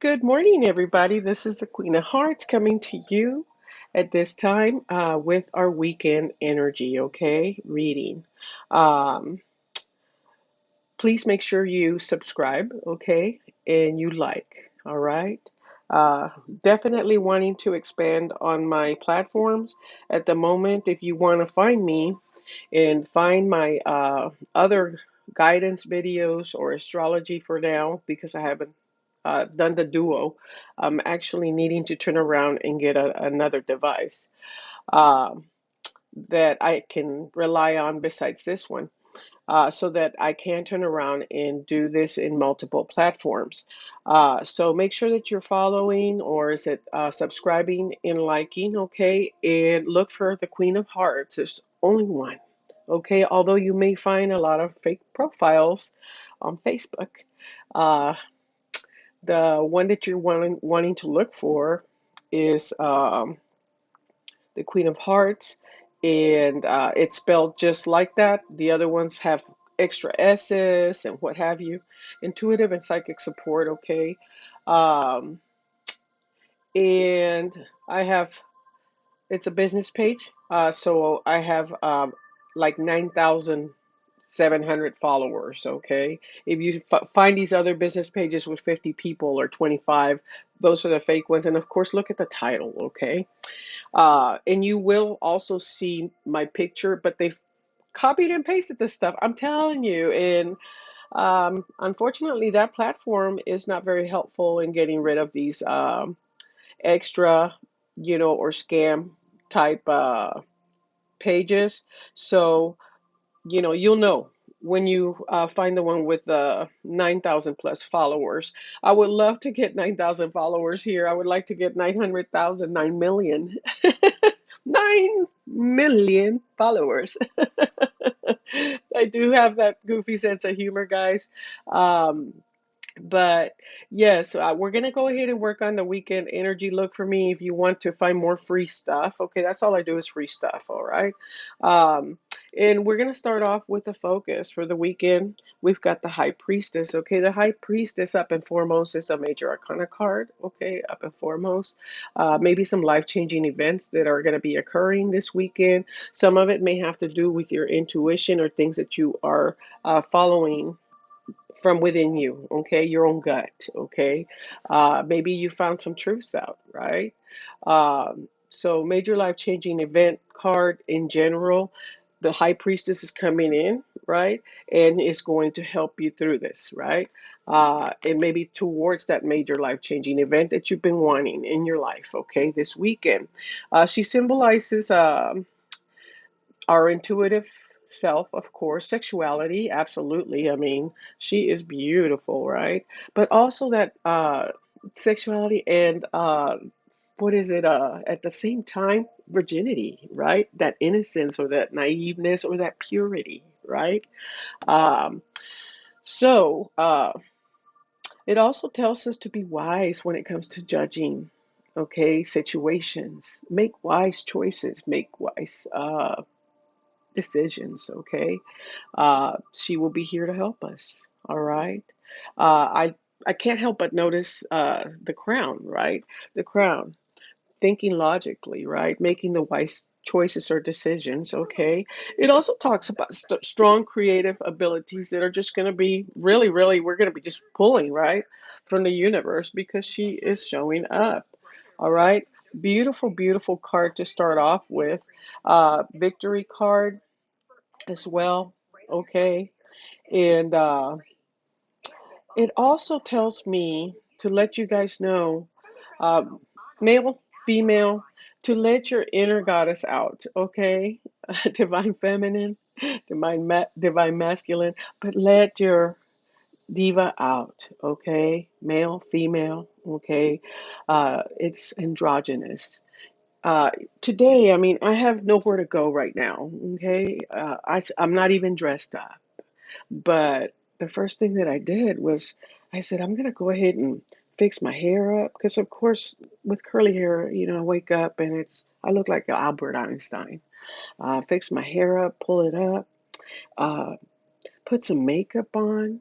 Good morning, everybody. This is the Queen of Hearts coming to you at this time with our weekend energy, okay? Reading. Um, please make sure you subscribe, okay? And you like, all right? Uh, Definitely wanting to expand on my platforms. At the moment, if you want to find me and find my other guidance videos or astrology for now, because I haven't done the duo, I'm actually needing to turn around and get another device um, that I can rely on besides this one, so that I can turn around and do this in multiple platforms. So make sure that you're following, or is it subscribing and liking, okay? And look for the Queen of Hearts. There's only one, okay? Although you may find a lot of fake profiles on Facebook. Uh, the one that you're wanting to look for is the Queen of Hearts, and it's spelled just like that. The other ones have extra S's and what have you. Intuitive and psychic support, okay. Um, and I have it's a business page, so I have like 9,700 followers. Okay, if you find these other business pages with 50 people or 25, those are the fake ones. And of course, look at the title. Okay, and you will also see my picture, but they've copied and pasted this stuff. I'm telling you, and unfortunately, that platform is not very helpful in getting rid of these extra, or scam type pages. So, you'll know when you find the one with 9,000 plus followers. I would love to get 9,000 followers here. I would like to get 900,000, 9,000,000. 9 million followers. I do have that goofy sense of humor, guys. Um, but yes, we're gonna go ahead and work on the weekend energy look for me. If you want to find more free stuff, okay, that's all I do is free stuff, all right. Um, and we're gonna start off with the focus for the weekend. We've got the High Priestess, okay. The High Priestess up and foremost is a major arcana card, okay, up and foremost. Maybe some life-changing events that are gonna be occurring this weekend. Some of it may have to do with your intuition or things that you are following from within you, okay, your own gut, okay. Maybe you found some truths out, right? So major life-changing event card in general, the High Priestess is coming in, right, and is going to help you through this, right? And maybe towards that major life-changing event that you've been wanting in your life, okay, this weekend. She symbolizes our intuitive self, of course, sexuality, absolutely. I mean, she is beautiful, right? But also that sexuality and what is it? At the same time, virginity, right? That innocence or that naiveness or that purity, right? Um, so it also tells us to be wise when it comes to judging, okay, situations. Make wise choices, make wise decisions, okay? She will be here to help us. All right. I can't help but notice the crown, right? The crown, thinking logically, right? Making the wise choices or decisions. Okay. It also talks about strong creative abilities that are just going to be really, really, we're going to be just pulling, right, from the universe because she is showing up. All right. Beautiful, beautiful card to start off with. Victory card as well. Okay. And it also tells me to let you guys know, um, male, female, to let your inner goddess out, okay? Divine feminine, divine masculine, but let your diva out, okay? Male, female, okay? It's androgynous. Uh, Today, I mean, I have nowhere to go right now, okay? I'm not even dressed up. But the first thing that I did was I said, I'm going to go ahead and fix my hair up. Because, of course, with curly hair, I wake up and I look like Albert Einstein. Fix my hair up, pull it up, uh, put some makeup on,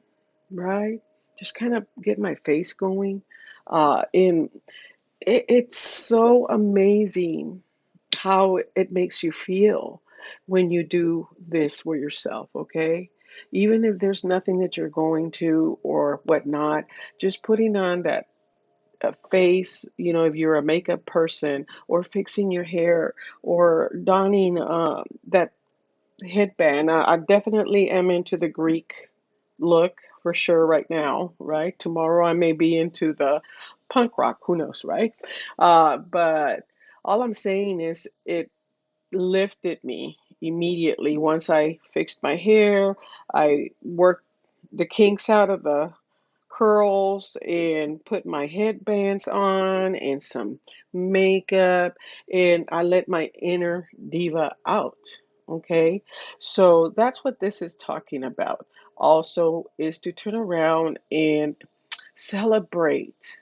right? Just kind of get my face going. And it's so amazing how it makes you feel when you do this for yourself, okay? Even if there's nothing that you're going to or whatnot, just putting on that face, if you're a makeup person, or fixing your hair, or donning that headband. I definitely am into the Greek look for sure right now, right? Tomorrow I may be into the punk rock, who knows, right? But all I'm saying is it lifted me immediately once I fixed my hair. I worked the kinks out of the curls and put my headbands on and some makeup, and I let my inner diva out. Okay, so that's what this is talking about. Also, is to turn around and celebrate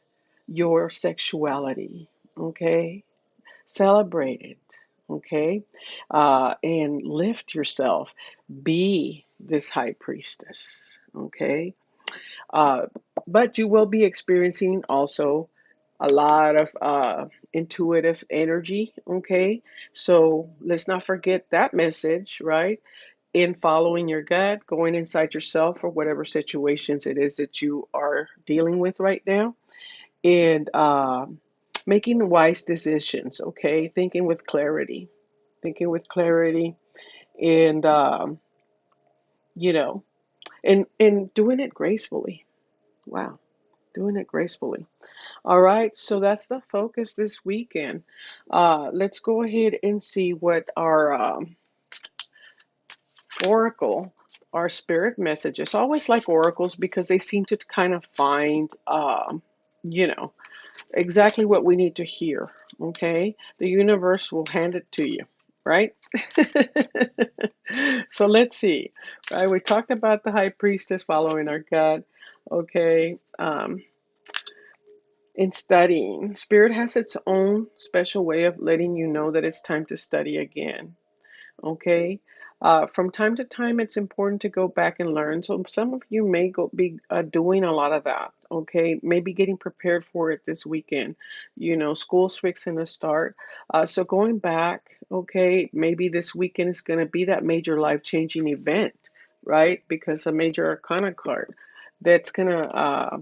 your sexuality. Okay, celebrate it. Okay, and lift yourself. Be this high priestess. Okay, uh, but you will be experiencing also a lot of intuitive energy. Okay, so let's not forget that message, right? In following your gut, going inside yourself for whatever situations it is that you are dealing with right now, and making wise decisions. Okay, thinking with clarity, and you know, and doing it gracefully. Wow, doing it gracefully. All right, so that's the focus this weekend. Let's go ahead and see what our oracle, our spirit messages. I always like oracles because they seem to kind of find, you know, exactly what we need to hear. Okay, the universe will hand it to you, right? So let's see. Right, we talked about the high priestess following our gut. Okay. In studying, spirit has its own special way of letting you know that it's time to study again. Okay. From time to time, it's important to go back and learn. So some of you may be doing a lot of that. Okay, maybe getting prepared for it this weekend. School's fixing to start. So going back, okay, maybe this weekend is going to be that major life-changing event, right? Because a major arcana card that's going to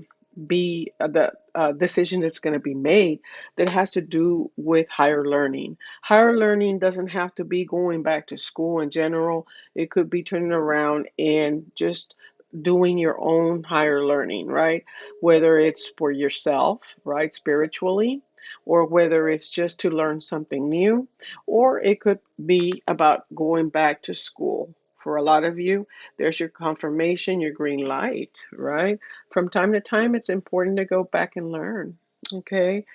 be the decision that's going to be made that has to do with higher learning. Higher learning doesn't have to be going back to school in general. It could be turning around and just doing your own higher learning, right? Whether it's for yourself, right, spiritually, or whether it's just to learn something new, or it could be about going back to school. For a lot of you, there's your confirmation, your green light, right? From time to time, it's important to go back and learn, okay?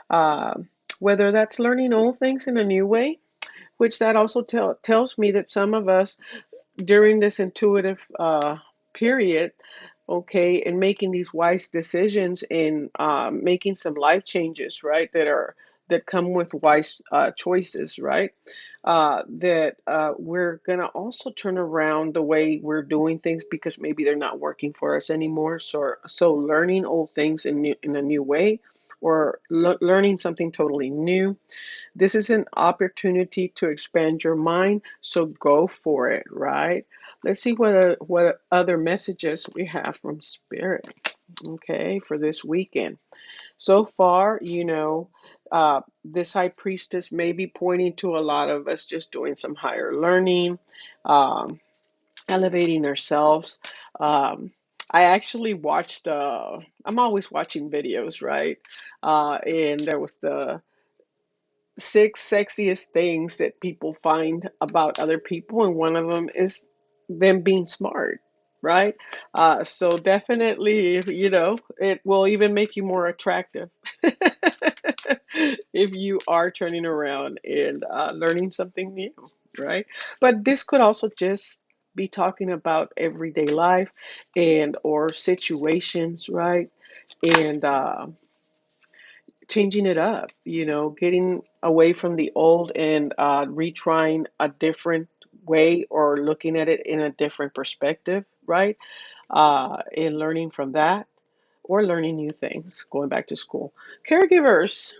Uh, whether that's learning old things in a new way, which that also tells me that some of us during this intuitive period, okay, and making these wise decisions and making some life changes, right, that come with wise choices, right? That we're gonna also turn around the way we're doing things because maybe they're not working for us anymore. So learning old things in a new way, or learning something totally new, this is an opportunity to expand your mind, so go for it, right? Let's see what other messages we have from Spirit, okay, for this weekend. So far, this high priestess may be pointing to a lot of us just doing some higher learning, um, elevating ourselves. Um, I actually watched, I'm always watching videos, right? And there was the six sexiest things that people find about other people, and one of them is them being smart, right? So definitely, it will even make you more attractive if you are turning around and learning something new, right? But this could also just be talking about everyday life and or situations, right? And changing it up, getting away from the old and retrying a different way or looking at it in a different perspective, right? And learning from that. or learning new things, going back to school. Caregivers,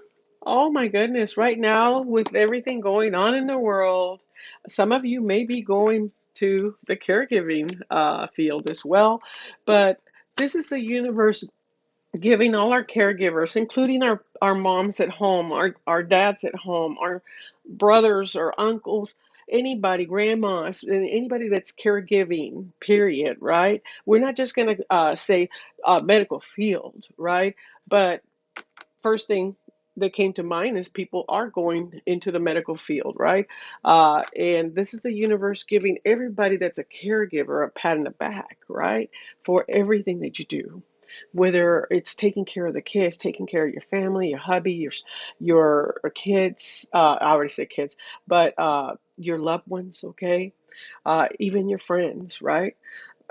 oh my goodness, right now with everything going on in the world, some of you may be going to the caregiving field as well, but this is the universe giving all our caregivers, including our moms at home, our dads at home, our brothers or uncles, anybody, grandmas, anybody that's caregiving, period, right? We're not just going to say medical field, right? But first thing that came to mind is people are going into the medical field, right? And this is the universe giving everybody that's a caregiver a pat on the back, right? For everything that you do. Whether it's taking care of the kids, taking care of your family, your hubby, your kids, I already said kids, but your loved ones, okay? Even your friends, right?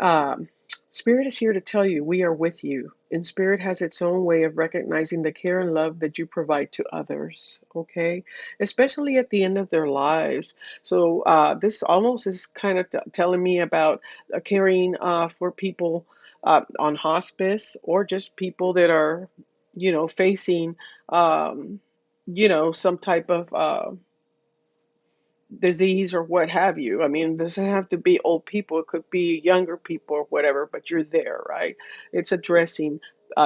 Um, Spirit is here to tell you we are with you. And Spirit has its own way of recognizing the care and love that you provide to others, okay? Especially at the end of their lives. So this almost is kind of telling me about caring for people on hospice or just people that are, facing, some type of disease or what have you. I mean, it doesn't have to be old people, it could be younger people or whatever, but you're there, right? It's addressing,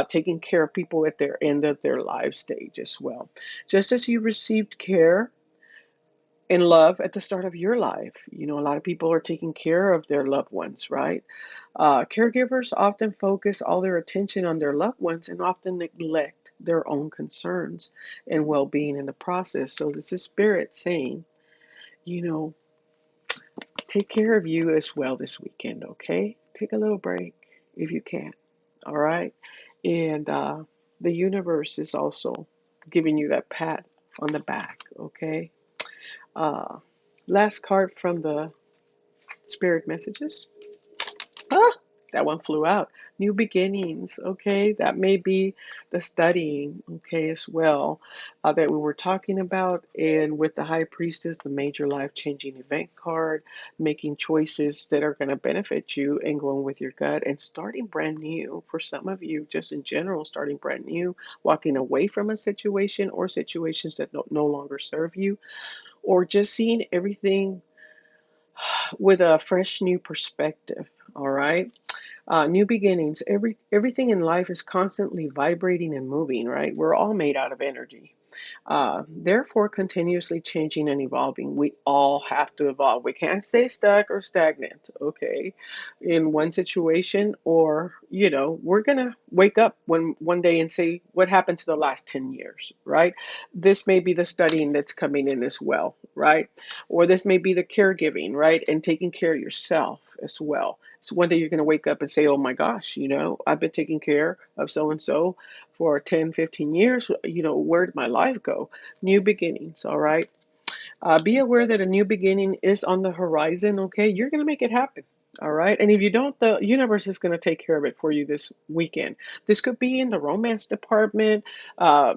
taking care of people at their end of their life stage as well. Just as you received care and love at the start of your life, a lot of people are taking care of their loved ones, right? Caregivers often focus all their attention on their loved ones and often neglect their own concerns and well being in the process. So, this is Spirit saying, you know, take care of you as well this weekend, okay? Take a little break if you can, all right? And the universe is also giving you that pat on the back, okay? Uh, Last card from the spirit messages. Ah, that one flew out. New beginnings, okay? That may be the studying, okay, as well, that we were talking about. And with the High Priestess, the major life changing event card, making choices that are going to benefit you and going with your gut and starting brand new. For some of you, just in general, starting brand new, walking away from a situation or situations that no longer serve you, or just seeing everything with a fresh new perspective, all right? New beginnings. Everything in life is constantly vibrating and moving, right? We're all made out of energy. Therefore, continuously changing and evolving. We all have to evolve. We can't stay stuck or stagnant, okay, in one situation, or, we're going to wake up one day and say, what happened to the last 10 years, right? This may be the studying that's coming in as well, right? Or this may be the caregiving, right? And taking care of yourself as well. So one day you're going to wake up and say, oh my gosh, I've been taking care of so and so for 10, 15 years. Where did my life go? New beginnings, all right? Be aware that a new beginning is on the horizon, okay? You're going to make it happen. All right. And if you don't, the universe is going to take care of it for you this weekend. This could be in the romance department,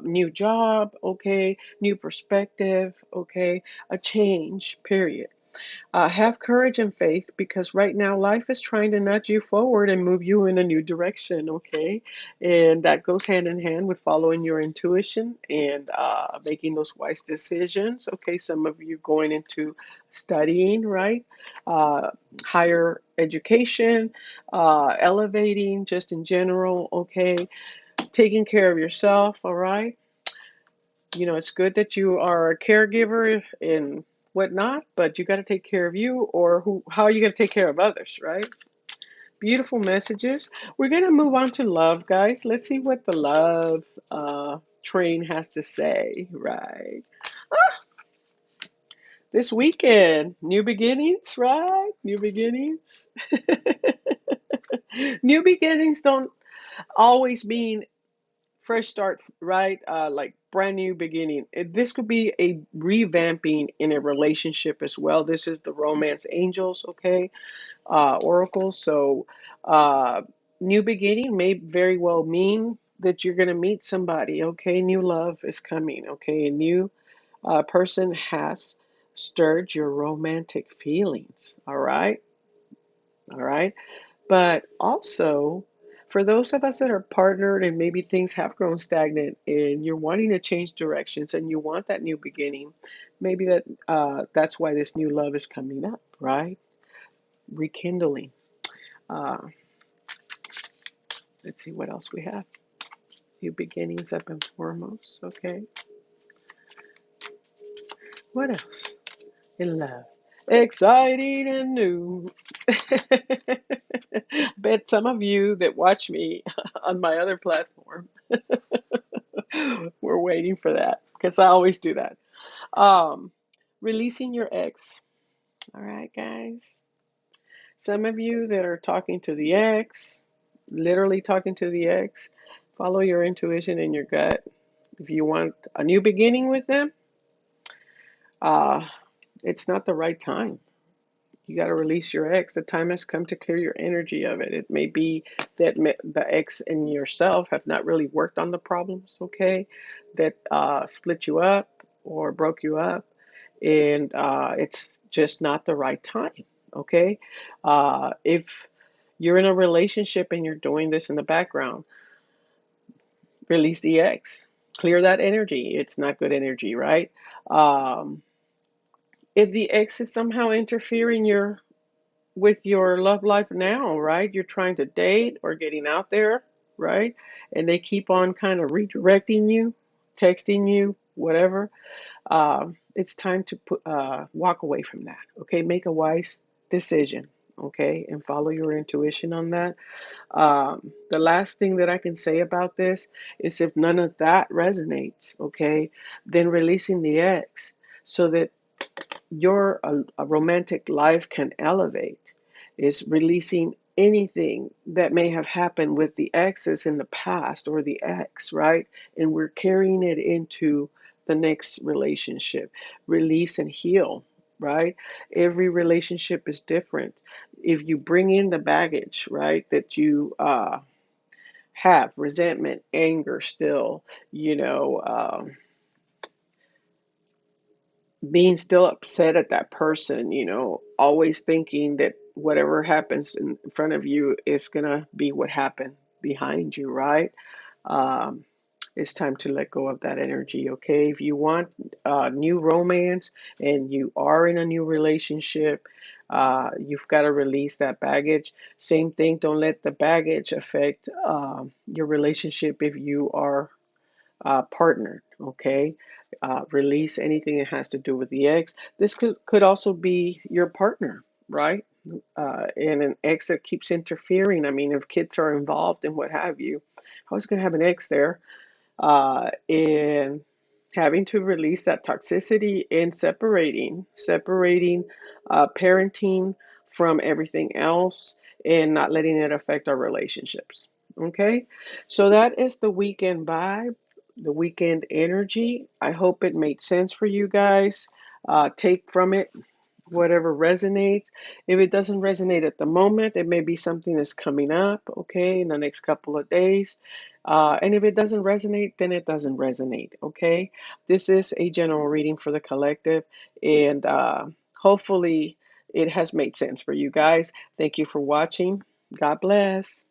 new job, okay, new perspective, okay, a change, period. Have courage and faith because right now life is trying to nudge you forward and move you in a new direction, okay? And that goes hand in hand with following your intuition and making those wise decisions, okay? Some of you going into studying, right? Uh, Higher education, elevating just in general, okay? Taking care of yourself, all right? It's good that you are a caregiver and whatnot, but you got to take care of you, or how are you going to take care of others, right? Beautiful messages. We're going to move on to love, guys. Let's see what the love train has to say, right? This weekend, new beginnings, right? New beginnings. New beginnings don't always mean fresh start, right? Like brand new beginning. This could be a revamping in a relationship as well. This is the romance angels, okay? Oracles. So, new beginning may very well mean that you're going to meet somebody, okay? New love is coming, okay? A new person has stirred your romantic feelings, all right? All right. But also, For those of us that are partnered and maybe things have grown stagnant and you're wanting to change directions and you want that new beginning, maybe that's why this new love is coming up, right? Rekindling. Uh, let's see what else we have. New beginnings up and foremost. Okay. What else in love? Exciting and new. Bet some of you that watch me on my other platform were waiting for that because I always do that. Um, Releasing your ex. All right, guys. Some of you that are talking to the ex, literally talking to the ex, follow your intuition and your gut. If you want a new beginning with them, uh, it's not the right time. You got to release your ex. The time has come to clear your energy of it. It may be that the ex and yourself have not really worked on the problems, okay, that split you up or broke you up, and it's just not the right time, okay? If you're in a relationship and you're doing this in the background, release the ex, clear that energy. It's not good energy, right? Um, if the ex is somehow interfering with your love life now, right? You're trying to date or getting out there, right? And they keep on kind of redirecting you, texting you, whatever. It's time to walk away from that. Okay, make a wise decision. Okay, and follow your intuition on that. The last thing that I can say about this is if none of that resonates, okay, then releasing the ex so that your a romantic life can elevate is releasing anything that may have happened with the exes in the past or the ex, right? And we're carrying it into the next relationship. Release and heal, right? Every relationship is different. If you bring in the baggage, right, that you have resentment, anger, still, you know, being still upset at that person, always thinking that whatever happens in front of you is going to be what happened behind you, right? Um, it's time to let go of that energy, okay? If you want new romance and you are in a new relationship, you've got to release that baggage. Same thing, don't let the baggage affect your relationship if you are partnered, okay? Release anything that has to do with the ex. This could also be your partner, right? And an ex that keeps interfering. I mean, if kids are involved and what have you, I was going to have an ex there. And having to release that toxicity and separating parenting from everything else and not letting it affect our relationships. Okay, so that is the weekend vibe, the weekend energy. I hope it made sense for you guys. Take from it whatever resonates. If it doesn't resonate at the moment, it may be something that's coming up, okay, in the next couple of days. And if it doesn't resonate, then it doesn't resonate, okay? This is a general reading for the collective, and hopefully it has made sense for you guys. Thank you for watching. God bless.